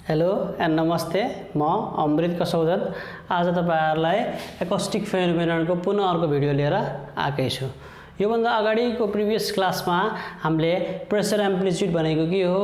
Hello and नमस्ते, म अमृत कसौदत आज तपाईहरुलाई एकोस्टिक फेनोमेननको पुनः अर्को भिडियो लिएर आकै छु। यो भन्दा अगाडिको प्रिभियस क्लासमा हामीले प्रेसर एम्प्लिट्युड भनेको के हो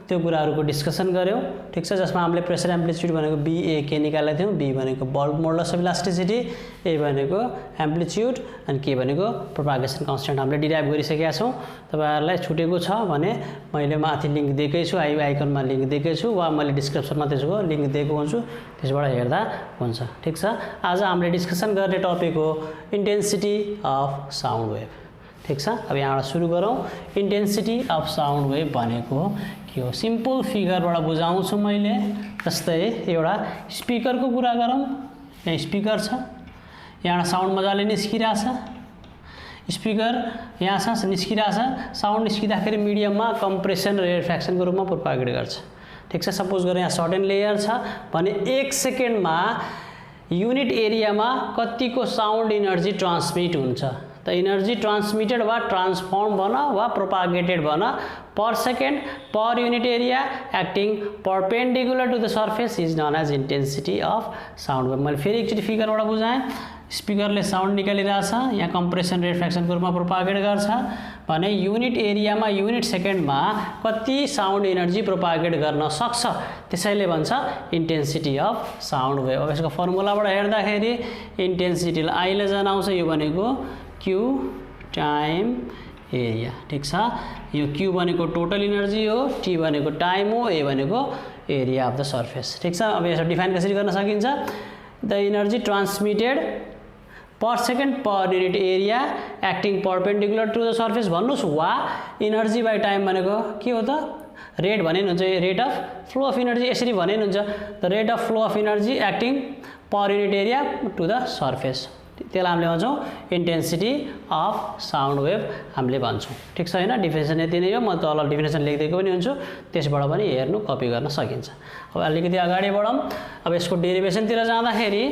त्यो कुराहरुको डिस्कसन गर्यौं, ठीक छ। जसमा हामीले प्रेसर एम्प्लिट्युड भनेको BAK निकालेका थियौं। B भनेको bulk modulus of elasticity, A भनेको एम्प्लिट्युड अनि K भनेको प्रोपागेसन कांस्टेंट हामीले डिराइभ गरिसकेका छौं। तपाईहरुलाई छुटेको छ भने मैले माथि लिंक दिएकै छु, आई आइकनमा लिंक दिएकै छु वा मैले डिस्क्रिप्सनमा त्यसको लिंक दिएको हुन्छु, त्यसबाट हेर्दा हुन्छ, ठीक छ। आज हामीले डिस्कसन गर्ने टपिक हो इन्टेन्सिटी अफ साउन्ड वेभ, ठीक छ। अब यहाँबाट सुरु गरौं। इन्टेन्सिटी अफ साउन्ड वेभ भनेको के हो? सिम्पल फिगरबाट बुझाउँछु मैले। जस्तै एउटा स्पिकरको कुरा गरौं। यहाँ स्पिकर छ, यहाँ साउन्ड मजाले निस्किरहेछ, स्पिकर यहाँ छ निस्किरहेछ। साउन्ड निस्किँदाखेरि मिडियममा कम्प्रेसन र रिफ्र्याक्सनको रूपमा प्रोपागेट गर्छ, ठीक छ। सपोज गरे यहाँ सर्टेन लेयर छ भने 1 सेकेन्डमा युनिट एरियामा कतिको साउन्ड एनर्जी ट्रान्समिट हुन्छ त एनर्जी ट्रान्समिटेड वा ट्रान्सफर्म भन वा प्रोपागेटेड भन per second per unit area acting perpendicular to the surface is known as intensity of sound wave. मैले फेरि एकचोटि फिगरबाट बुझाएँ। स्पिकरले साउन्ड निकालिरहेछ, यहाँ कम्प्रेसन रिफ्र्याक्सनको रूपमा प्रोपागेट गर्छ भने युनिट एरियामा युनिट सेकेन्डमा कति साउन्ड एनर्जी प्रोपागेट गर्न सक्छ त्यसैले भन्छ इन्टेन्सिटी अफ साउन्ड वेभ। अब यसको फर्मुलाबाट हेर्दाखेरि इन्टेन्सिटीलाई I ले जनाउँछ, यो भनेको Q टाइम एरिया, ठीक छ। यो Q भनेको टोटल एनर्जी हो, T भनेको टाइम हो, A भनेको एरिया अफ द सर्फेस, ठीक छ। अब यसो डिफाइन कसरी गर्न सकिन्छ? The energy transmitted per second per unit area acting perpendicular to the surface भन्नुस् वा एनर्जी बाइ टाइम भनेको के हो त? रेट भने हुन्छ, rate of flow of energy यसरी भने हुन्छ। The rate of flow of energy acting per unit area to the surface, त्यसलाई हामीले भन्छौँ इन्टेन्सिटी अफ साउन्ड वेभ हामीले भन्छौँ, ठीक छ हैन। डेफिनेसन यति नै हो। म तल डेफिनेसन लेखिदिएको पनि हुन्छु, त्यसबाट पनि हेर्नु कपी गर्न सकिन्छ। अब अलिकति अगाडि बढौँ। अब यसको डेरिभेसनतिर जाँदाखेरि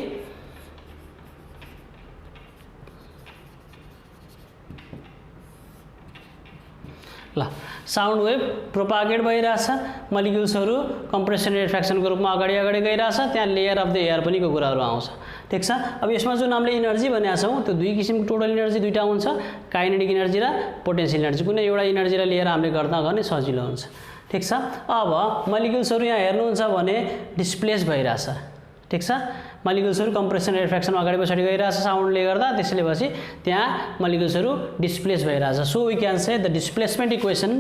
ल साउन्ड वेभ प्रोपागेट भइरहेछ, मलिक्युल्सहरू कम्प्रेसन रिफ्र्याक्सनको रूपमा अगाडि गइरहेछ, त्यहाँ लेयर अफ द एयर पनि को कुराहरू आउँछ, ठीक छ। अब यसमा जुन हामीले एनर्जी भनेका छौं त्यो दुई किसिमको टोटल एनर्जी दुईटा हुन्छ, काइनेटिक एनर्जी र पोटेन्शियल एनर्जी। कुनै एउटा एनर्जीलाई लिएर हामीले गर्दा गर्ने सजिलो हुन्छ, ठीक छ। अब मलिक्युल्सहरू यहाँ हेर्नुहुन्छ भने डिस्प्लेस भइरहेछ, ठीक छ। मलिक्युल्सहरू कम्प्रेसन रिफ्र्याक्सन अगाडि पछाडि गइरहेछ साउन्डले गर्दा, त्यसैले पछि त्यहाँ मलिक्युल्सहरू डिस्प्लेस भइरहेछ। So we can say the displacement equation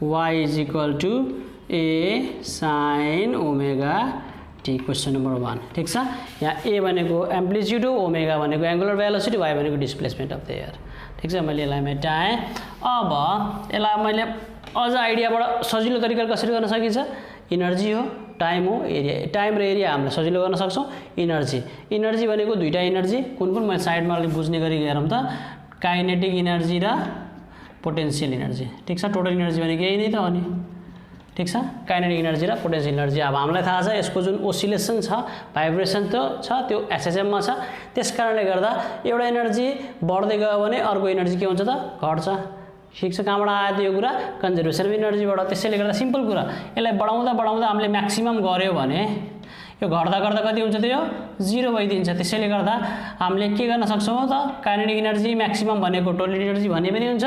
y is equal to a sin omega t, question number 1, ठीक छ। यहाँ a भनेको एम्प्लिट्युड हो, ओमेगा भनेको एंगुलर भेलोसिटी, y भनेको डिस्प्लेसमेन्ट अफ द एयर, ठीक छ। मैले यसलाई मेटाएँ। अब यसलाई मैले अझ आइडियाबाट सजिलो तरिकाले कसरी गर्न सकिन्छ? एनर्जी हो, टाइम हो, एरिया। टाइम र एरिया हामीले सजिलो गर्न सक्छौं। एनर्जी भनेको दुईटा एनर्जी कुन मैले साइडमा अलि बुझ्ने गरी हेरौँ त। काइनेटिक एनर्जी र पोटेन्शियल एनर्जी, ठीक छ। टोटल एनर्जी भनेको यही नै त हो नि, ठीक छ। काइनेटिक एनर्जी र पोटेन्शियल एनर्जी। अब हामीलाई थाहा छ यसको जुन ओसिलेसन छ, भाइब्रेसन त छ, त्यो SHM मा छ। त्यसकारणले गर्दा एउटा एनर्जी बढ्दै गयो भने अर्को एनर्जी के हुन्छ त? घट्छ, ठीक छ। कहाँबाट आयो त यो कुरा? कन्जर्भेसन अफ एनर्जीबाट। त्यसैले गर्दा सिम्पल कुरा, यसलाई बढाउँदा हामीले म्याक्सिमम गर्यो भने यो घट्दा कति हुन्छ त? यो 0 भइदिन्छ। त्यसैले गर्दा हामीले के गर्न सक्छौं त? काइनेटिक एनर्जी म्याक्सिमम भनेको टोटल एनर्जी भने पनि हुन्छ,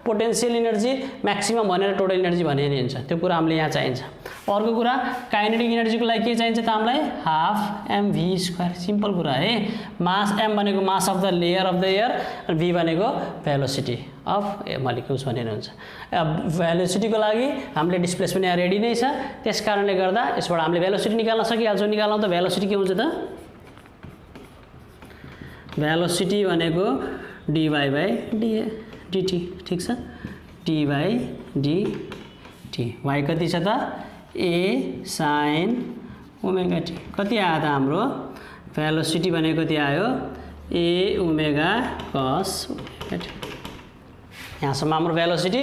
पोटेन्शियल एनर्जी म्याक्सिमम भनेर टोटल एनर्जी भने पनि हुन्छ। त्यो कुरा हामीले यहाँ चाहिन्छ। अर्को कुरा काइनेटिक एनर्जीको लागि के चाहिन्छ त? हामीलाई हाफ mv²। सिम्पल कुरा है। मास m भनेको mass of the layer of the air, र v भनेको भेलोसिटी अफ मलिक्युल्स भनेर हुन्छ। भेलोसिटीको लागि हामीले डिस्प्लेसमेन्ट यहाँ रेडी नै छ, त्यसकारणले गर्दा यसबाट हामीले भेलोसिटी निकाल्न सकिहाल्छौँ। निकाल्नु त भेलोसिटी के हुन्छ त? भेलोसिटी भनेको dy/dt, ठीक छ। dy/dt, y कति छ त? a sin omega t। कति आयो त हाम्रो? भेलोसिटी भनेको कति आयो? a omega cos omega t। यहाँसम्म हाम्रो भेलोसिटी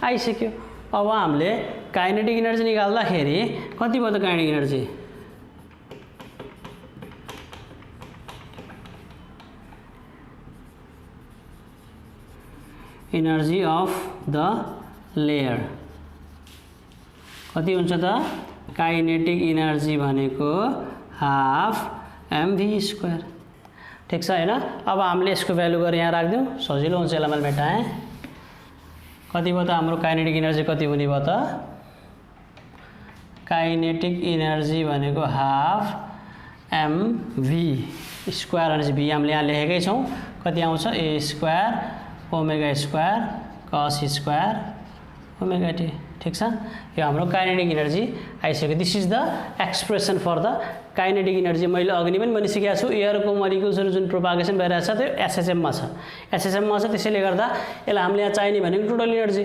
आइसक्यो। अब हामीले काइनेटिक एनर्जी निकाल्दाखेरि कति भयो त kinetic energy? Energy of the layer कति हुन्छ त काइनेटिक इनर्जी भनेको हाफ mv²। ठीक छ हैन। अब हामीले यसको भ्यालु गरेर यहाँ राख्दियौ सजिलो हुन्छ। यसलाई मैले मेटाएँ। कति भयो त हाम्रो काइनेटिक इनर्जी कति हुने भयो त काइनेटिक इनर्जी भनेको हाफ mv² एनर्जी v हामीले यहाँ लेखेकै छौं कति आउँछ a² ओमेगा² cos² ओमेगा t। ठीक छ। यो हाम्रो काइनेटिक इनर्जी आइसक्यो। This is the expression for the kinetic energy. मैले अघि पनि भनिसकेको छु एयरको मोलिकुल्सहरु जुन प्रोपागेसन भइरहेछ त्यो एसएसएम मा छ। एसएसएम मा छ त्यसैले गर्दा यसलाई हामीले यहाँ चाहिने भनेको total energy.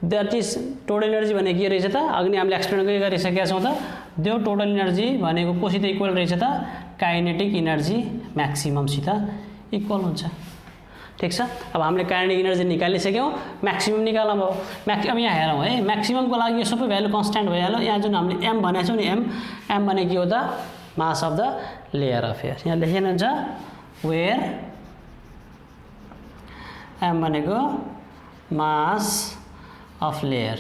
That is total energy भनेको के रहेछ त अघि हामीले एक्सप्लेन गरिसकेका छौं त त्यो टोटल एनर्जी भनेको कोसित इक्वल रहेछ त काइनेटिक इनर्जी म्याक्सिमम सित इक्वल हुन्छ। ठीक छ। अब हामीले काइनेटिक इनर्जी निकालिसक्यौं म्याक्सिमम निकाल्नु भयो। अब यहाँ हेरौं है म्याक्सिमम को लागि यो सबै भ्यालु कन्स्ट्यान्ट भइहाल्यो। यहाँ जुन हामीले m भनेको छौं नि m भनेको के हो त mass of the layer of air. यहाँ लेखेन हुन्छ वेयर m भनेको mass of layer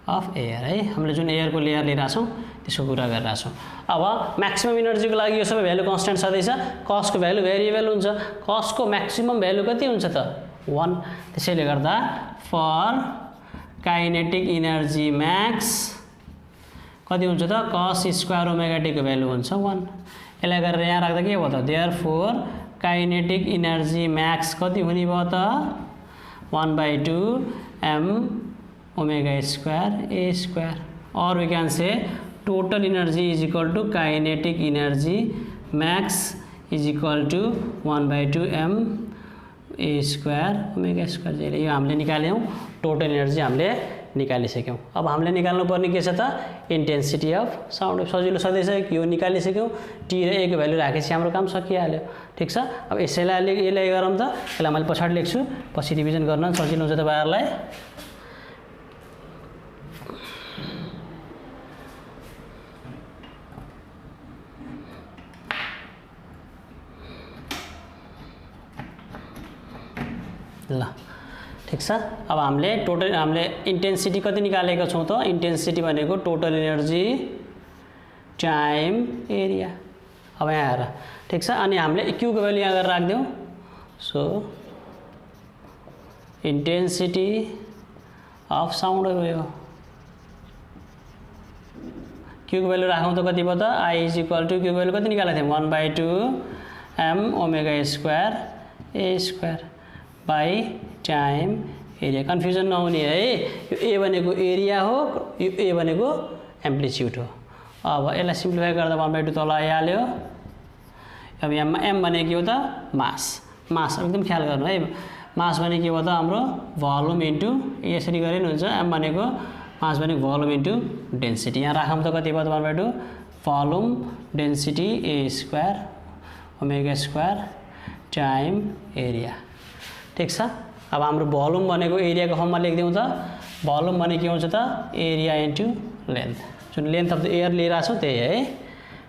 of air है। हामीले जुन एयर को लेयर लिइरा छौं त्यसको कुरा गरिरा छौं। अब म्याक्सिमम एनर्जी को लागि यो सबै भ्यालु कन्स्ट्यान्ट छदैछ। कस को भ्यालु भेरिएबल हुन्छ। कस को म्याक्सिमम भ्यालु कति हुन्छ त 1। त्यसैले गर्दा फर काइनेटिक इनर्जी म्याक्स कति हुन्छ त cos² ओमेगा t को भ्यालु हुन्छ 1। यसलाई गरेर यहाँ राख्दा के भयो त देयरफोर काइनेटिक इनर्जी म्याक्स कति हुने भयो त 1/2 m omega a²। Or we can say total energy is equal to kinetic energy max is equal to 1/2 m a² ओमेगा² जहिले यो हामीले निकाल्यौं। टोटल एनर्जी हामीले निकालिसक्यौं। अब हामीले निकाल्नु पर्ने के छ त इन्टेन्सिटी अफ साउन्ड वेभ। सजिलो सदैछ यो निकालिसक्यौं t र a को भ्यालु राखेपछि हाम्रो काम सकिहाल्यो। ठीक छ। अब यसलाई गरौँ त। यसलाई मैले पछाडी लेख्छु पछि रिभिजन गर्न सजिलो हुन्छ तपाईहरुलाई। ल ठीक छ। अब हामीले टोटल हामीले इन्टेन्सिटी कति निकालेका छौं त इन्टेन्सिटी भनेको टोटल एनर्जी टाइम एरिया। अब यहाँ हेर ठीक छ। अनि हामीले q को भ्यालु यहाँ गरेर राख्दियौ। So intensity of sound wave q को भ्यालु राखौं त कति भयो त i q को भ्यालु कति निकालेको थियौ 1/2 m omega a² by time area. Confusion नहुने है। यो a भनेको एरिया हो यो a भनेको एम्प्लिट्युड हो। अब यसलाई सिम्प्लिफाई गर्दा 1/2 तल आइहाल्यो। अब यहाँ m भनेको के हो त मास। मास एकदम ख्याल गर्नु है। मास भनेको के हो त हाम्रो भोल्युम इन्टु यसरी गरे नि हुन्छ। m भनेको मास भनेको भोल्युम इन्टु डेन्सिटी। यहाँ राखौं त कति भयो त 1/2 volume density a² omega time area. ठीक छ। अब हाम्रो भोल्युम भनेको एरिया को फर्ममा लेख्दियौ त भोल्युम भने के हुन्छ त एरिया इन्टु लेन्थ। जुन लेन्थ अफ द एयर लिइरा छौ त्यही है।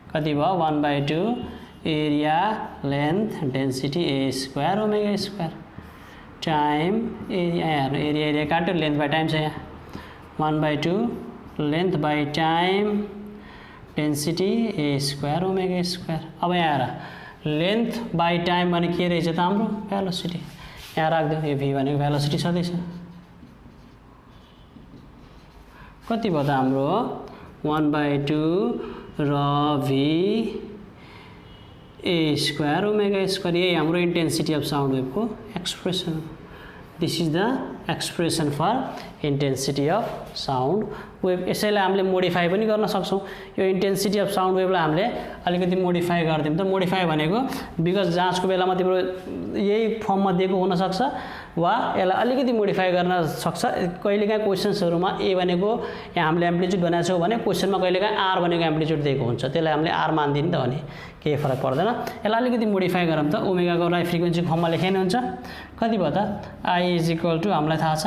कति भयो 1/2 area length density a² omega time area. हेर्नु एरिया काट्यो लेन्थ बाइ टाइम छ यहाँ 1/2 length by time density a² omega. अब यहाँ हेर लेन्थ बाइ टाइम भने के रहेछ त हाम्रो भेलोसिटी। यहाँ राख्दियौ यो v भनेको भेलोसिटी छदैछ। कति भयो त हाम्रो 1/2 र v a² ओमेगा²। यही हाम्रो इन्टेन्सिटी अफ साउन्ड वेभ को expression. This is the expression for intensity of sound wave. यसैलाई हामीले मोडिफाई पनि गर्न सक्छौं। यो इन्टेन्सिटी अफ साउन्ड वेभलाई हामीले अलिकति मोडिफाई गर्दियौं त। मोडिफाई भनेको बिकज जाँचको बेलामा तिम्रो यही फर्ममा दिएको हुन सक्छ वा यसलाई अलिकति मोडिफाई गर्न सक्छ। कहिलेकाहीँ क्वेशन्सहरुमा a भनेको यहाँ हामीले एम्प्लिट्युड भनेको छौ भने क्वेशनमा कहिलेकाहीँ r भनेको एम्प्लिट्युड दिएको हुन्छ। त्यसलाई हामीले r मान्दिन त भने केही फरक पर्दैन। यसलाई अलिकति मोडिफाई गरौँ त। ओमेगा को लागि फ्रिक्वेन्सी फर्ममा लेखेन हुन्छ। कति भयो त i = हामीलाई थाहा छ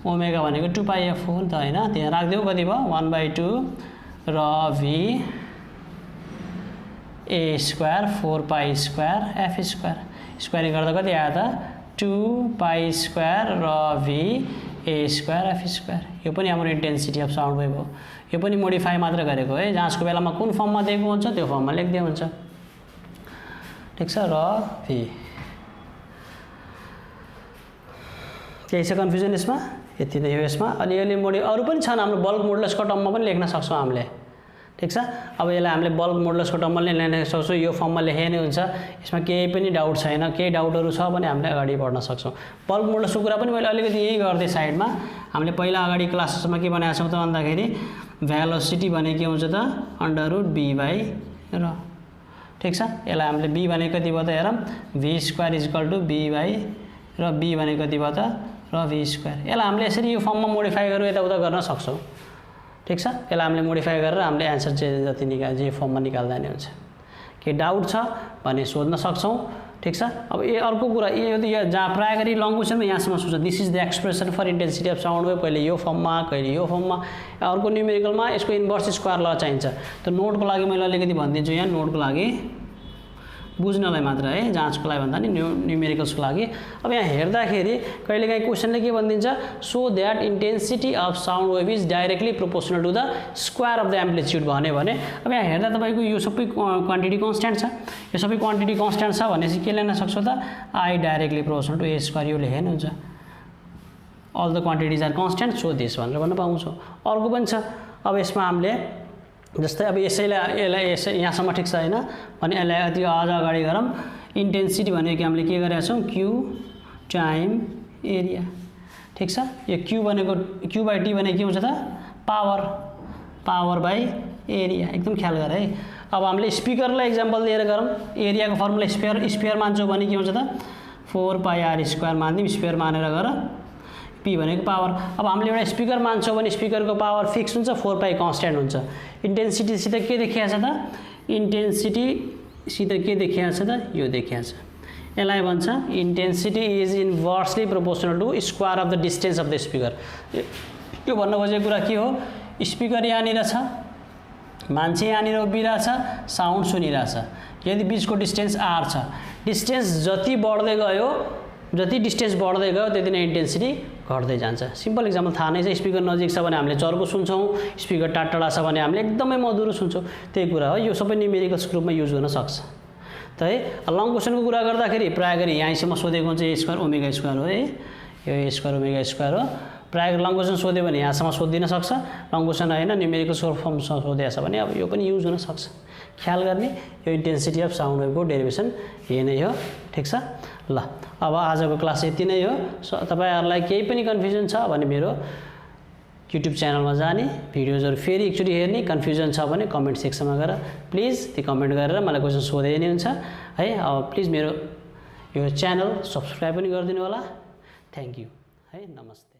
ओमेगा भनेको 2πf हो नि त हैन। त्यहाँ राख्दियौ कति भयो 1/2 र v a² 4π² f²। स्क्वायरिङ गर्दा कति आयो त 2 पाई स्क्वायर र v a square f square. यो पनि हाम्रो इन्टेन्सिटी अफ साउन्ड वेभ हो। यो पनि मोडिफाई मात्र गरेको है, जाँचको बेलामा कुन फर्ममा दिएको हुन्छ त्यो फर्ममा लेख्दै हुन्छ। ठिक छ, र v केही छ कन्फ्युजन यसमा? यति नै हो यसमा। अलिअलि अरू पनि छन्, हाम्रो बल्क मोडुलसको टर्ममा पनि लेख्न सक्छौँ हामीले। ठिक छ, अब यसलाई हामीले बल्क मोडुलसको टर्ममा लेख्न सक्छौँ, यो फर्ममा लेखे नै हुन्छ। यसमा केही पनि डाउट छैन, केही डाउटहरू छ भने हामीले अगाडि बढ्न सक्छौँ। बल्क मोडुलसको कुरा पनि मैले अलिकति यही गर्दै साइडमा। हामीले पहिला अगाडि क्लासेसमा के बनाएको छौँ त भन्दाखेरि भेलोसिटी भने के हुन्छ त √b/r। ठिक छ, यसलाई हामीले b भनेको कति भयो त हेरौँ, v square equal to b/r, b भनेको कति भयो त र v स्क्वायर। यसलाई हामीले यसरी यो फर्ममा मोडिफाई गरेर यताउता गर्न सक्छौँ। ठिक छ, यसलाई हामीले मोडिफाई गरेर हामीले एन्सर चाहिँ जति जे फर्ममा निकाल्दा नि हुन्छ। केही डाउट छ भने सोध्न सक्छौँ। ठिक छ, अब अर्को कुरा यो जहाँ प्राय गरी लङ क्वेसनमा यहाँसम्म सोध्छ, this is the expression for intensity of sound wave, कहिले यो फर्ममा कहिले यो फर्ममा। अर्को न्युमेरिकलमा यसको इन्भर्स स्क्वायर ल चाहिन्छ। त नोटको लागि मैले अलिकति भनिदिन्छु, यहाँ नोटको लागि बुझ्नलाई मात्र है, जाँचको लागि भन्दा नि न्युमेरिकल्सको लागि। अब यहाँ हेर्दाखेरि कहिलेकाहीँ क्वेसनले के भनिदिन्छ, so that intensity of sound wave is directly proportional to the square of the amplitude भन्यो भने, अब यहाँ हेर्दा तपाईँको यो सबै क्वान्टिटी कन्स्ट्यान्ट छ, यो सबै क्वान्टिटी कन्स्ट्यान्ट छ भनेपछि के लेख्न सक्छौँ त, I directly proportional to a square, यो लेखे हुन्छ। All the quantities are constant so this भनेर भन्न पाउँछौँ। अर्को पनि छ, अब यसमा हामीले जस्तै अब यसै यहाँसम्म ठिक छ होइन भने यसलाई अति अझ अगाडि गरौँ। इन्टेन्सिटी भनेको हामीले के गरेका छौँ, क्यु टाइम एरिया। ठिक छ, यो क्यु भनेको q/t भनेको के हुन्छ त पावर बाई एरिया, एकदम ख्याल गर है। अब हामीले स्पिकरलाई इक्जाम्पल दिएर गरौँ, एरियाको फर्मुला स्फियर मान्छौँ भने के हुन्छ त 4πr² मानिदिउँ, स्फियर मानेर गर, p भनेको पावर। अब हामीले एउटा स्पिकर मान्छौँ भने स्पिकरको पावर फिक्स हुन्छ, 4π कन्स्ट्यान्ट हुन्छ। इन्टेन्सिटीसित के देखिएको छ त, इन्टेन्सिटीसित के देखिएको छ त, यो देखिएको छ। यसलाई भन्छ intensity is inversely proportional to square of the distance of the speaker. यो भन्न खोजेको कुरा के हो, स्पिकर यहाँनिर छ, मान्छे यहाँनिर उभिरहेछ, साउन्ड सुनिरहेछ, यदि बिचको डिस्टेन्स r छ, डिस्टेन्स जति बढ्दै गयो, जति डिस्टेन्स बढ्दै गयो त्यति नै इन्टेन्सिटी घट्दै जान्छ। सिम्पल इक्जाम्पल थाहा नै छ, स्पिकर नजिक छ भने हामीले चर्को सुन्छौँ, स्पिकर टाढा छ भने हामीले एकदमै मधुरो सुन्छौँ। त्यही कुरा हो, यो सबै न्युमेरिकल्स ग्रुपमा युज गर्न सक्छ त है। लङ क्वेसनको कुरा गर्दाखेरि प्राय गरी यहीँसम्म सोधेको हुन्छ ए स्क्वायर ओमेगा स्क्वायर हो है, यो ए स्क्वायर ओमेगा स्क्वायर हो। प्राय लङ क्वेसन सोध्यो भने यहाँसम्म सोधिदिन सक्छ, लङ क्वेसन होइन न्युमेरिकल्सको फर्मसँग सोधेको छ भने अब यो पनि युज हुन सक्छ। ख्याल गर्ने, यो इन्टेन्सिटी अफ साउन्ड वेभको डेरिभेसन यही नै हो। ठिक छ, ल अब आजको क्लास यति नै हो। तपाईँहरूलाई केही पनि कन्फ्युजन छ भने मेरो युट्युब च्यानलमा जाने, भिडियोजहरू फेरि एकचोटि हेर्ने, कन्फ्युजन छ भने कमेन्ट सेक्सनमा गएर प्लिज त्यो कमेन्ट गरेर मलाई क्वेसन सोधे नै हुन्छ है। अब प्लिज मेरो यो च्यानल सब्सक्राइब पनि गरिदिनु होला। थ्याङ्क यू है, नमस्ते।